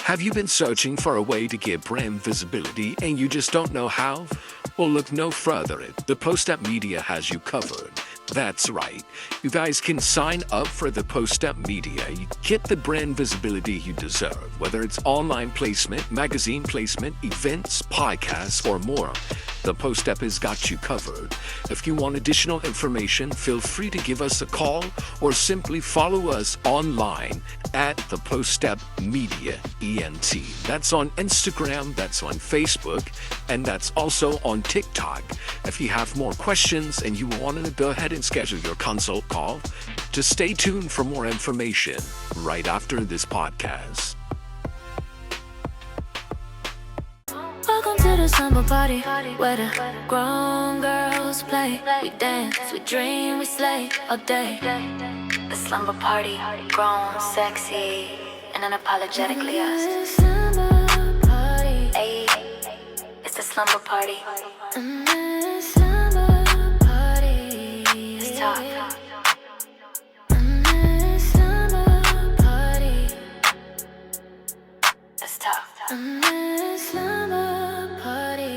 Have you been searching for a way to get brand visibility and you just don't know how? Well, look no further. The Post-Up Media has you covered. That's right. You guys can sign up for the Post-Up Media. You get the brand visibility you deserve, whether it's online placement, magazine placement, events, podcasts, or more. The Post-Up has got you covered. If you want additional information, feel free to give us a call or simply follow us online at the Post-Up Media ENT. That's on Instagram, that's on Facebook, and that's also on TikTok. If you have more questions and you want to go ahead and schedule your consult call, just stay tuned for more information right after this podcast. Welcome to the slumber party, where the grown girls play. We dance, we dream, we slay all day. The slumber party, grown, sexy, and unapologetically us. Slumber party, ayy, it's the slumber party. Slumber party, let's talk. Slumber party, let's talk. Slumber party.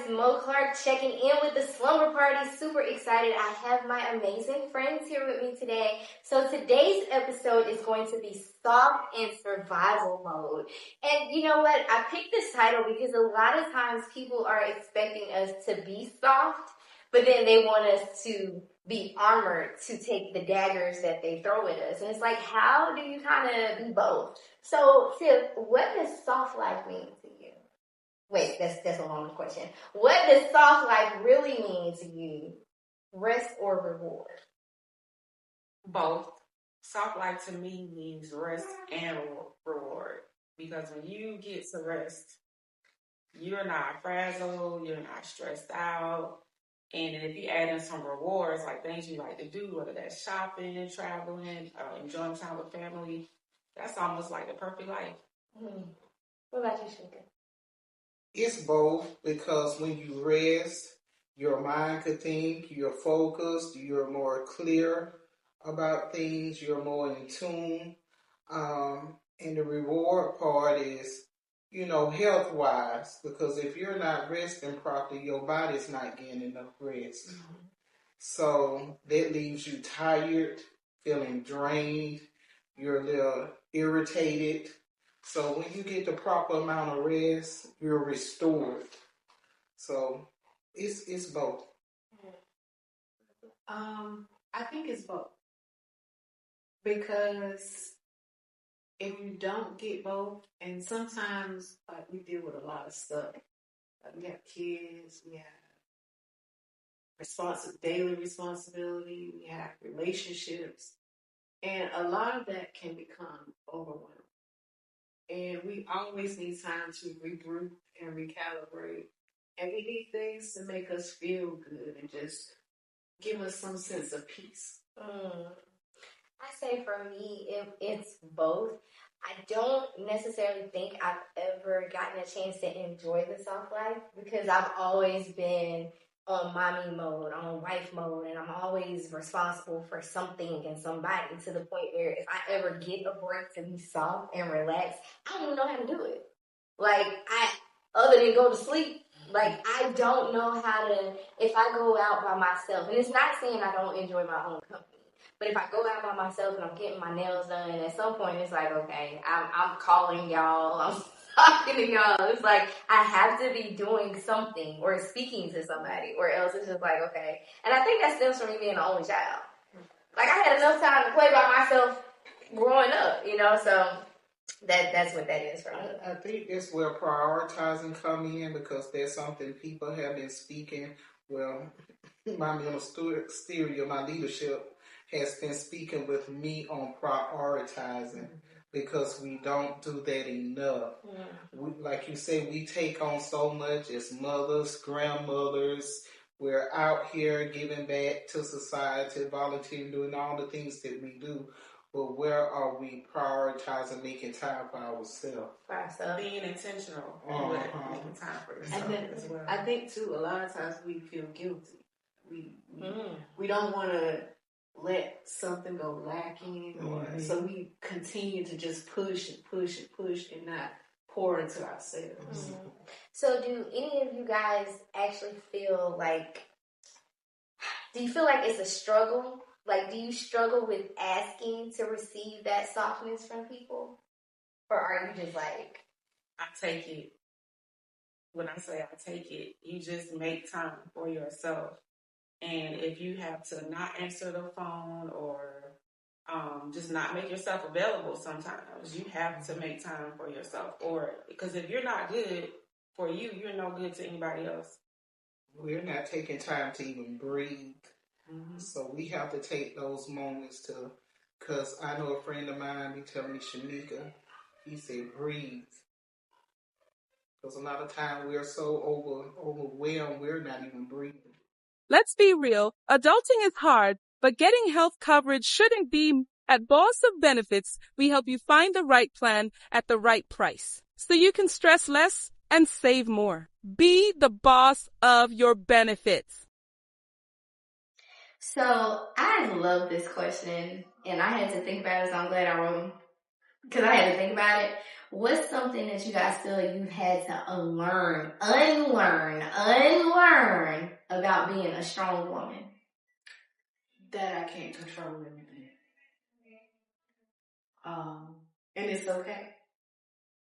Mo Clark checking in with the slumber party. Super excited. I have my amazing friends here with me today. So today's episode is going to be soft and survival mode. And you know what? I picked this title because a lot of times people are expecting us to be soft, but then they want us to be armored to take the daggers that they throw at us. And it's like, how do you kind of be both? So, Tiff, what does soft life mean to you? Wait, that's a long question. What does soft life really mean to you? Rest or reward? Both. Soft life to me means rest and reward. Because when you get to rest, you're not frazzled, you're not stressed out. And if you add in some rewards, like things you like to do, whether that's shopping, traveling, enjoying time with family, that's almost like the perfect life. What about you, Shinka? It's both, because when you rest, your mind could think, you're focused, you're more clear about things, you're more in tune. And the reward part is, health-wise, because if you're not resting properly, your body's not getting enough rest. Mm-hmm. So that leaves you tired, feeling drained, you're a little irritated. So when you get the proper amount of rest, you're restored. So it's both. I think it's both. Because if you don't get both, and sometimes we deal with a lot of stuff. We have kids, we have daily responsibility, we have relationships, and a lot of that can become overwhelming. And we always need time to regroup and recalibrate. And we need things to make us feel good and just give us some sense of peace. I say for me, it's both. I don't necessarily think I've ever gotten a chance to enjoy the soft life because I've always been on mommy mode, on wife mode, and I'm always responsible for something and somebody, to the point where if I ever get a break to be soft and relax, I don't even know how to do it. Like, other than go to sleep, like, I don't know how to, if I go out by myself, and it's not saying I don't enjoy my own company, but if I go out by myself and I'm getting my nails done, at some point it's like, okay, I'm calling y'all, I'm talking to y'all. It's like I have to be doing something or speaking to somebody, or else it's just like, okay. And I think that stems from me being the only child. Like, I had enough time to play by myself growing up, so that's what that is for me. I think that's where prioritizing come in, because there's something people have been speaking. Well, my ministerial, my leadership has been speaking with me on prioritizing, because we don't do that enough. We, like you say, we take on so much as mothers, grandmothers. We're out here giving back to society, volunteering, doing all the things that we do. But where are we prioritizing making time for ourselves? Being intentional with making time for yourself. And then as well. I think too, a lot of times we feel guilty. We don't want to let something go lacking, or so we continue to just push and push and push and not pour into ourselves. So do any of you guys actually feel like, do you feel like it's a struggle? Like, do you struggle with asking to receive that softness from people? Or are you just like... I take it. When I say I take it, you just make time for yourself. And if you have to not answer the phone or just not make yourself available sometimes, you have to make time for yourself. Or because if you're not good for you, you're no good to anybody else. We're not taking time to even breathe. So we have to take those moments to, because I know a friend of mine, he tell me, Shanika, he said, breathe. Because a lot of time we're so overwhelmed, we're not even breathing. Let's be real, adulting is hard, but getting health coverage shouldn't be. At Boss of Benefits, we help you find the right plan at the right price, so you can stress less and save more. Be the boss of your benefits. So I love this question, and I had to think about it, so I'm glad I wrote them, because I had to think about it. What's something that you guys feel like you've had to unlearn about being a strong woman? That I can't control everything. And it's okay.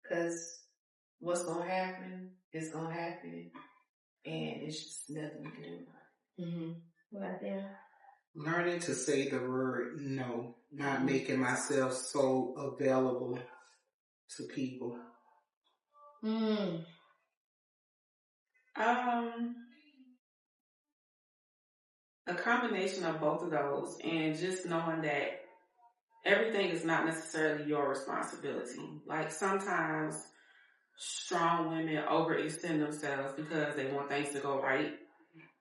Because what's going to happen is going to happen. And it's just nothing we can do about it. What about that? Learning to say the word no, not making myself so available to people. A combination of both of those, and just knowing that everything is not necessarily your responsibility. Like sometimes strong women overextend themselves because they want things to go right,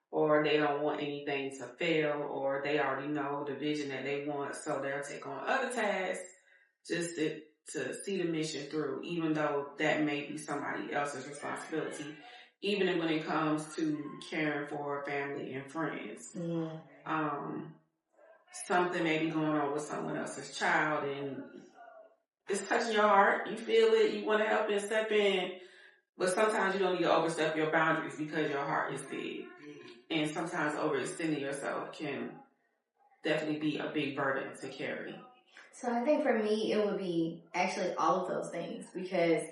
or they don't want anything to fail, or they already know the vision that they want, so they'll take on other tasks just to see the mission through, even though that may be somebody else's responsibility, even when it comes to caring for family and friends. Something may be going on with someone else's child and it's touching your heart. You feel it. You want to help and step in. But sometimes you don't need to overstep your boundaries because your heart is big. And sometimes overextending yourself can definitely be a big burden to carry. So I think for me, it would be actually all of those things, because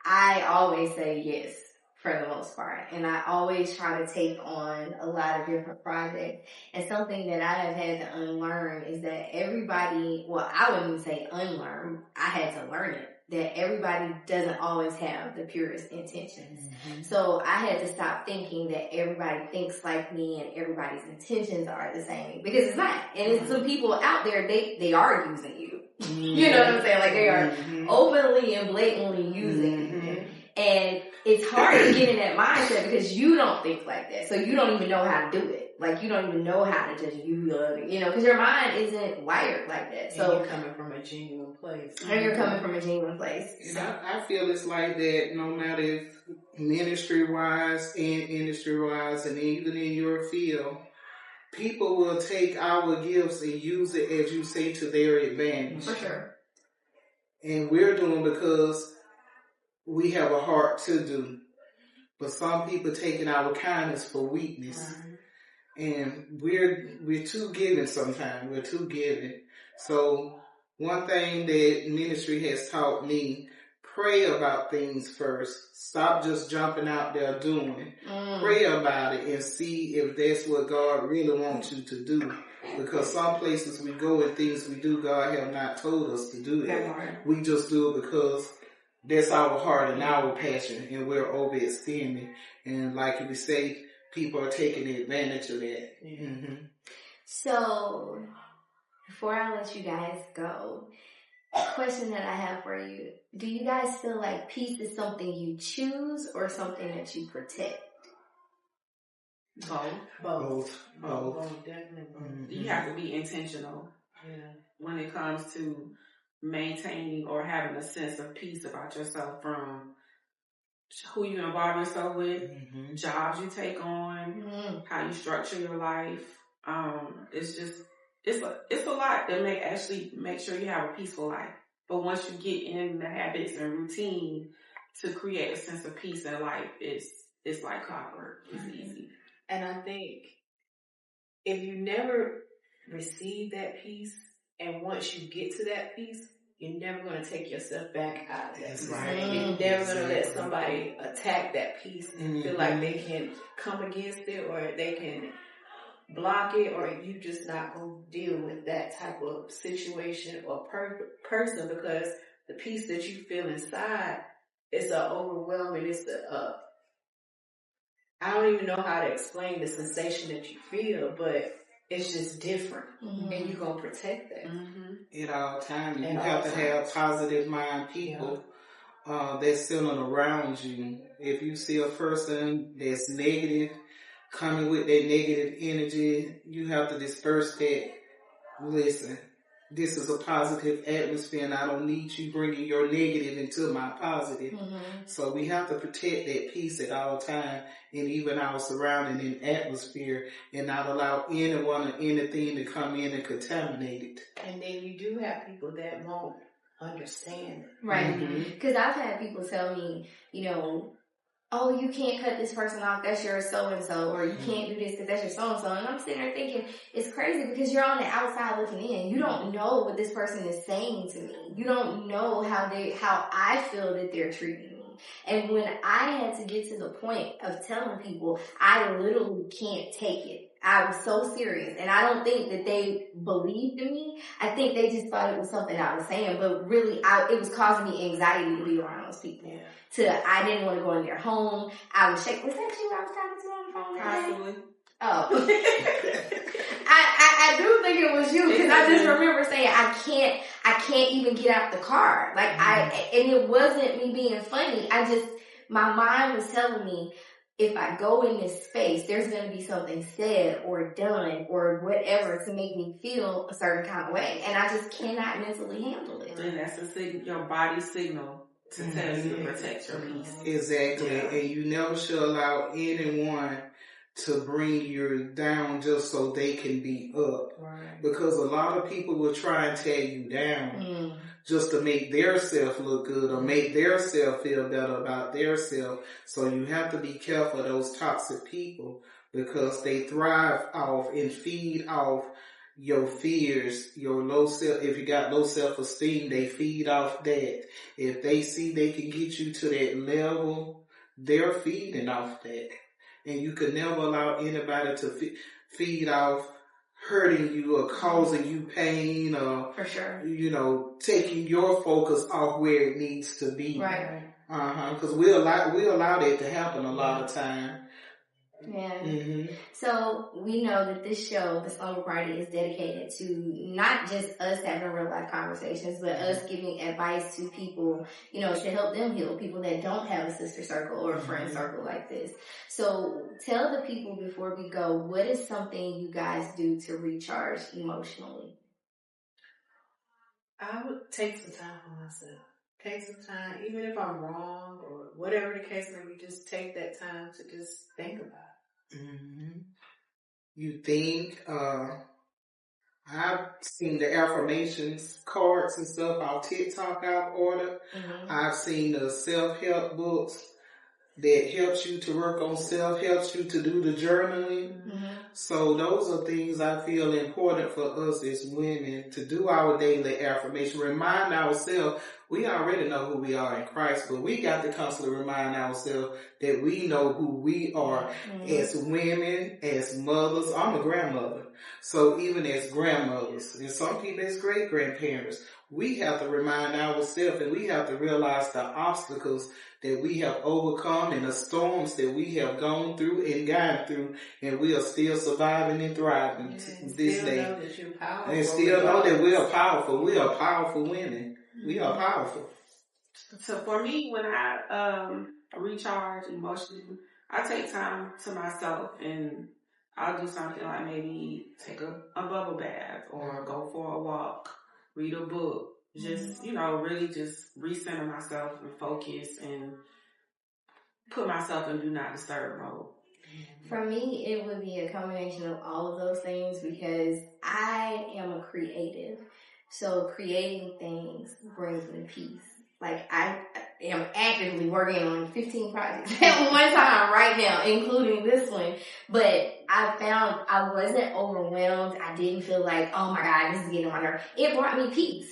I always say yes for the most part. And I always try to take on a lot of different projects. And something that I have had to unlearn is that everybody, well, I wouldn't even say unlearn, I had to learn it, that everybody doesn't always have the purest intentions. So I had to stop thinking that everybody thinks like me and everybody's intentions are the same, because it's not. And it's some people out there, they are using you. You know what I'm saying? Like they are openly and blatantly using you. And it's hard to get in that mindset because you don't think like that. So you don't even know how to do it. Like you don't even know how to just use, because your mind isn't wired like that. And so you're coming from a genuine place. And you're coming from a genuine place. And I feel it's like that no matter if ministry-wise and industry-wise and even in your field, people will take our gifts and use it, as you say, to their advantage. For sure. And we're doing because we have a heart to do. But some people taking our kindness for weakness. And we're too giving sometimes. We're too giving. So one thing that ministry has taught me, pray about things first. Stop just jumping out there doing. Pray about it and see if that's what God really wants you to do. Because some places we go and things we do, God have not told us to do that. We just do it because that's our heart and our passion, and we're overextending. And like we say, people are taking advantage of that. So, before I let you guys go, a question that I have for you: do you guys feel like peace is something you choose or something that you protect? Both. Definitely both. You have to be intentional when it comes to maintaining or having a sense of peace about yourself, from who you involve yourself with, jobs you take on, how you structure your life. It's just it's a lot that make sure you have a peaceful life. But once you get in the habits and routine to create a sense of peace in life, it's like clockwork. It's easy. And I think if you never receive that peace, and once you get to that peace, you're never going to take yourself back out of that peace. Right. You're never going to let somebody attack that peace and feel like they can come against it or they can block it, or you just not going to deal with that type of situation or person, because the peace that you feel inside is overwhelming. I don't even know how to explain the sensation that you feel, but it's just different. And you're going to protect that. At all times. You have to have positive mind people that's sitting around you. If you see a person that's negative, coming with that negative energy, you have to disperse that. Listen, this is a positive atmosphere and I don't need you bringing your negative into my positive. So we have to protect that peace at all times, and even our surrounding and atmosphere, and not allow anyone or anything to come in and contaminate it. And then you do have people that won't understand. Right. Because I've had people tell me, oh, you can't cut this person off, that's your so-and-so, or you can't do this because that's your so-and-so. And I'm sitting there thinking, it's crazy because you're on the outside looking in. You don't know what this person is saying to me. You don't know how I feel that they're treating me. And when I had to get to the point of telling people, I literally can't take it. I was so serious. And I don't think that they believed in me. I think they just thought it was something I was saying. But really, it was causing me anxiety to be around those people. I didn't want to go in their home. I was shaking. Was that you I was talking to on the phone that Possibly. day? Oh. I do think it was you, because I just remember saying, I can't even get out the car. And it wasn't me being funny. My mind was telling me, if I go in this space, there's going to be something said or done or whatever to make me feel a certain kind of way. And I just cannot mentally handle it. And that's your body signal to tell you to protect your peace. Exactly. And you never should allow anyone to bring you down just so they can be up. Right. Because a lot of people will try and tear you down just to make their self look good or make their self feel better about their self. So you have to be careful of those toxic people, because they thrive off and feed off your fears, your low self. If you got low self-esteem, they feed off that. If they see they can get you to that level, they're feeding off that. And you could never allow anybody to feed off hurting you or causing you pain or, for sure, taking your focus off where it needs to be. Right. Because we allow that to happen a lot of time. Yeah. So we know that this show, The Slumber Party, is dedicated to not just us having real life conversations, but us giving advice to people, to help them heal, people that don't have a sister circle or a friend circle like this. So tell the people before we go, what is something you guys do to recharge emotionally? I would take some time for myself. Take some time, even if I'm wrong or whatever the case may be, just take that time to just think about it. You think, I've seen the affirmations cards and stuff on TikTok I've ordered. I've seen the self-help books that helps you to work on self, helps you to do the journaling. So those are things I feel important for us as women to do our daily affirmation. Remind ourselves, we already know who we are in Christ, but we got to constantly remind ourselves that we know who we are as women, as mothers. I'm a grandmother. So even as grandmothers, and some people as great-grandparents, we have to remind ourselves, and we have to realize the obstacles that we have overcome and the storms that we have gone through and gone through, and we are still surviving and thriving this day. Know that you're powerful. And still know that we are powerful. We are powerful women. We are powerful. So for me, when I recharge emotionally, I take time to myself, and I'll do something like maybe take a bubble bath or go for a walk, read a book. Just, really just recenter myself and focus and put myself in do not disturb mode. For me, it would be a combination of all of those things because I am a creative. So creating things brings me peace. Like I am actively working on 15 projects at one time right now, including this one. But I found I wasn't overwhelmed. I didn't feel like, oh my God, this is getting on my nerve. It brought me peace.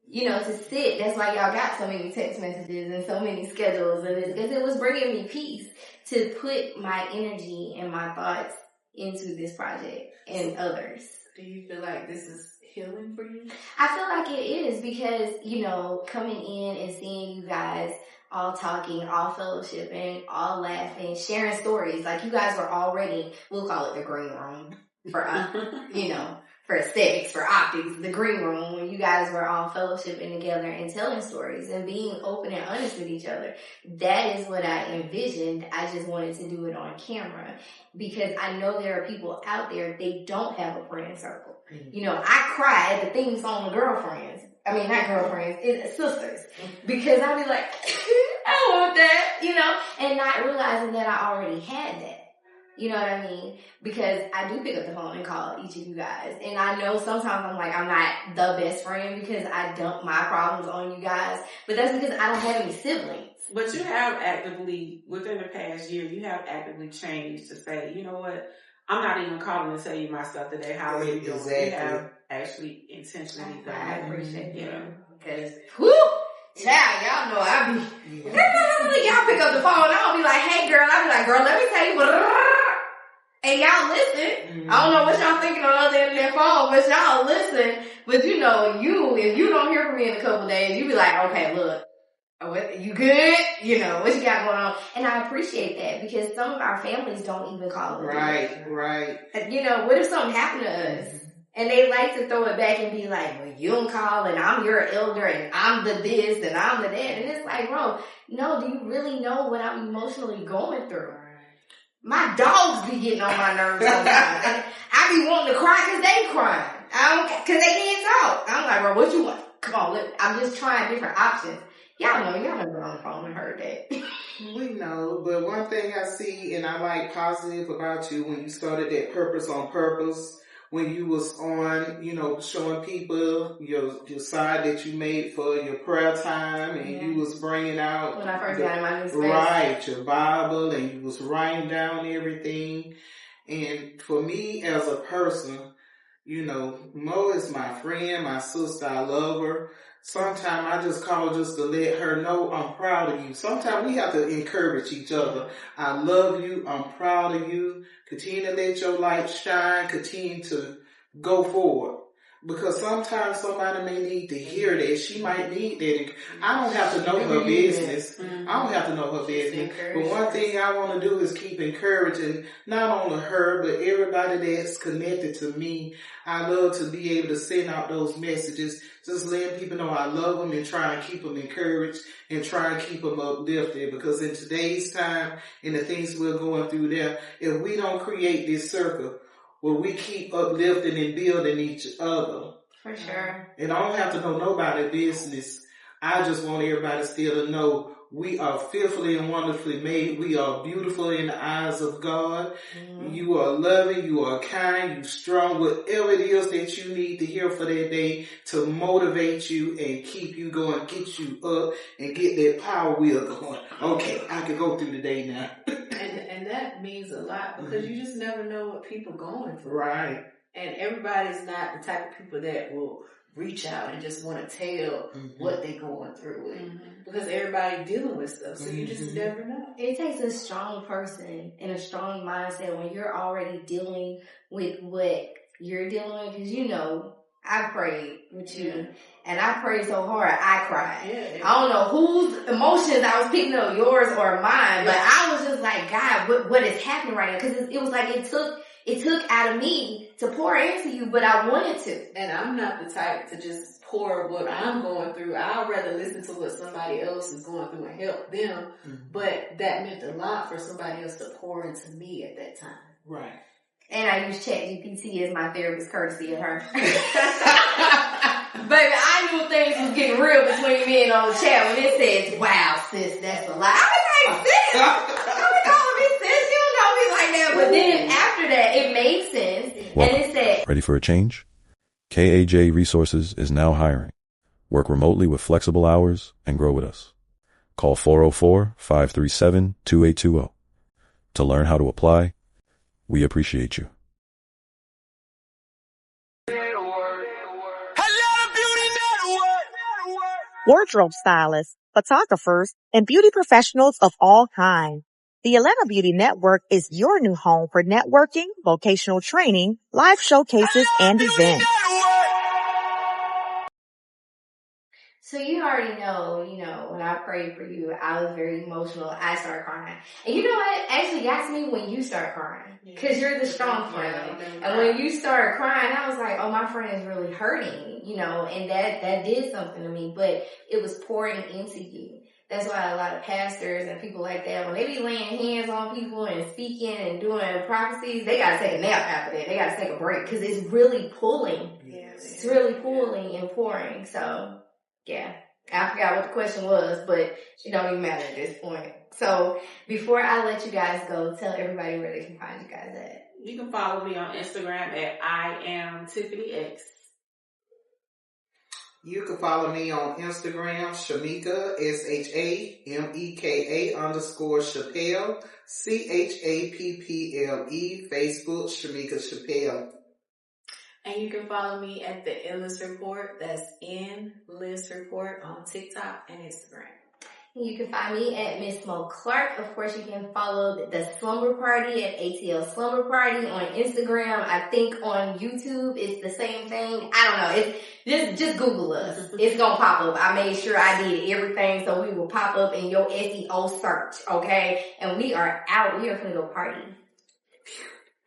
You know, to sit. That's why y'all got so many text messages and so many schedules. And it's because it was bringing me peace to put my energy and my thoughts into this project and others. Do you feel like this is healing for you? I feel like it is because, you know, coming in and seeing you guys all talking, all fellowshipping, all laughing, sharing stories. Like you guys were already, we'll call it the green room for us, you know, for aesthetics, for optics, the green room, when you guys were all fellowshipping together and telling stories and being open and honest with each other. That is what I envisioned. I just wanted to do it on camera because I know there are people out there, they don't have a friend circle. You know, I cry at the theme song of girlfriends. I mean, not girlfriends, it's sisters. Because I'll be like, I want that, you know, and not realizing that I already had that. You know what I mean? Because I do pick up the phone and call each of you guys. And I know sometimes I'm like, I'm not the best friend because I dump my problems on you guys. But that's because I don't have any siblings. But you have actively, within the past year, you have actively changed to say, you know what? I'm not even calling to tell you my stuff today. How are you doing? Exactly. You have actually intentionally done I that. appreciate Yeah. that. Because, whoo! Child, y'all know I be, y'all pick up the phone and I'll be like, hey girl, I'll be like, girl, let me tell you what, and y'all listen. I don't know what y'all thinking on the other end of that phone, but y'all listen. But you know, if you don't hear from me in a couple days, you be like, okay, look, what, you good? You know, what you got going on? And I appreciate that because some of our families don't even call it. Right. You know, what if something happened to us? And they like to throw it back and be like, well, you don't call and I'm your elder and I'm the this and I'm the that. And it's like, bro, no, do you really know what I'm emotionally going through? My dogs be getting on my nerves sometimes. I be wanting to cry because they crying. Because they can't talk. I'm like, bro, what you want? Come on, look, I'm just trying different options. Y'all know, y'all have been on the phone and heard that. We know, but one thing I see and I like positive about you when you started that Purpose on Purpose, when you was on, you know, showing people your side that you made for your prayer time and you was bringing out. When I first got in my new space. Right, your Bible and you was writing down everything. And for me as a person, you know, Mo is my friend, my sister, I love her. Sometimes I just call just to let her know I'm proud of you. Sometimes we have to encourage each other. I love you. I'm proud of you. Continue to let your light shine. Continue to go forward. Because sometimes somebody may need to hear that. She might need that. I don't have to know her business. I don't have to know her business. But one thing I want to do is keep encouraging not only her, but everybody that's connected to me. I love to be able to send out those messages. Just letting people know I love them and try and keep them encouraged and try and keep them uplifted. Because in today's time and the things we're going through there, if we don't create this circle, where we keep uplifting and building each other. For sure. And I don't have to know nobody's business. I just want everybody still to know we are fearfully and wonderfully made. We are beautiful in the eyes of God. You are loving, you are kind, you strong, whatever it is that you need to hear for that day to motivate you and keep you going, get you up and get that power wheel going. Okay, I can go through the day now. And that means a lot because you just never know what people are going through. Right. And everybody's not the type of people that will reach out and just want to tell what they're going through. Because everybody's dealing with stuff. So you just never know. It takes a strong person and a strong mindset when you're already dealing with what you're dealing with. Because, you know, I prayed with you. And I prayed so hard, I cried. I don't know whose emotions I was picking up, yours or mine. But I was just like, God, what is happening right now? Because it was like it took out of me to pour into you, but I wanted to. And I'm not the type to just pour what I'm going through. I'd rather listen to what somebody else is going through and help them. But that meant a lot for somebody else to pour into me at that time. Right. And I use ChatGPT as my therapist courtesy of her. Baby, I knew things was getting real between me and on the chat when it says, wow, sis, that's a lie. I was like, sis, don't be calling me sis. You don't know me like that. But then after that, it made sense. Welcome. And it said, Ready for a change? KAJ Resources is now hiring. Work remotely with flexible hours and grow with us. Call 404-537-2820. To learn how to apply, we appreciate you. Wardrobe stylists, photographers, and beauty professionals of all kinds. The Atlanta Beauty Network is your new home for networking, vocational training, live showcases, and events. so you already know, when I prayed for you, I was very emotional. I started crying. And you know what? Actually got to me when you start crying. Because you're the strong friend. And when you started crying, I was like, oh, my friend is really hurting, and that did something to me. But it was pouring into you. That's why a lot of pastors and people like that, when they be laying hands on people and speaking and doing prophecies, they got to take a nap after that. They got to take a break because it's really pulling. It's really pulling and pouring. So, yeah. I forgot what the question was, but it don't even matter at this point. So, before I let you guys go, tell everybody where they can find you guys at. You can follow me on Instagram at IamTiffanyX. You can follow me on Instagram, Shameka, SHAMEKA_Chappelle, CHAPPLE, Facebook, Shameka Chappelle. And you can follow me at the Endless Report. That's Endless Report on TikTok and Instagram. You can find me at Miss Mo Clark. Of course, you can follow the Slumber Party at ATL Slumber Party on Instagram. I think on YouTube it's the same thing. I don't know. It's just Google us. It's gonna pop up. I made sure I did everything so we will pop up in your SEO search. Okay, and we are out. We are gonna go party.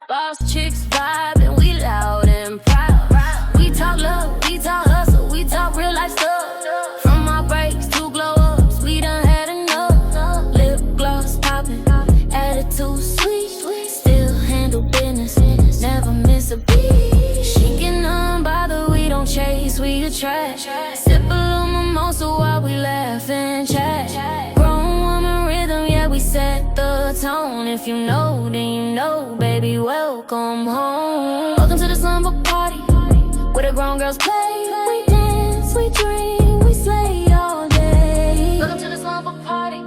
Boss chicks vibe and we loud and proud. We talk love, we talk hustle, we talk real life stuff. From our breaks to glow ups, we done had enough. Lip gloss popping, attitude sweet. Still handle business, never miss a beat. She get unbothered, we don't chase, we attract. Sip a little mimosa while we laugh and chat. Grown woman rhythm, yeah, we set the tone. If you know, then you know, baby, welcome home. Welcome to the slumber party, where the grown girls play. We dance, we drink, we slay all day. Welcome to the slumber party,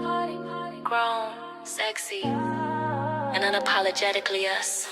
grown, sexy, and unapologetically us.